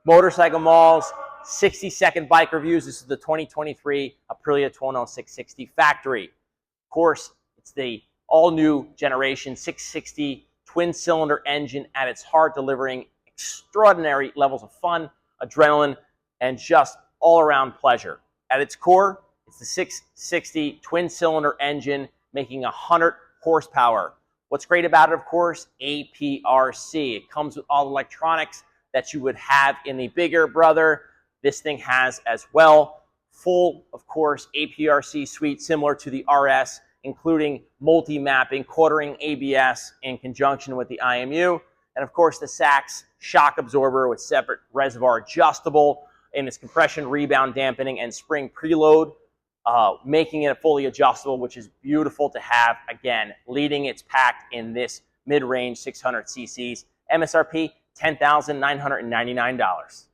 Motorcycle Mall's 60-second bike reviews. This is the 2023 Aprilia Tuono 660 factory. Of course, it's the all-new generation 660 twin-cylinder engine at its heart, delivering extraordinary levels of fun, adrenaline, and just all-around pleasure. At its core, it's the 660 twin-cylinder engine making 100 horsepower. What's great about it, of course, APRC. It comes with all the electronics that you would have in the bigger brother. This thing has as well. Full, of course, APRC suite similar to the RS, including multi-mapping, quartering ABS in conjunction with the IMU, and of course the Sachs shock absorber with separate reservoir adjustable in its compression, rebound dampening, and spring preload, making it fully adjustable, which is beautiful to have. Again, leading its pack in this mid-range 600 cc's. MSRP $10,999.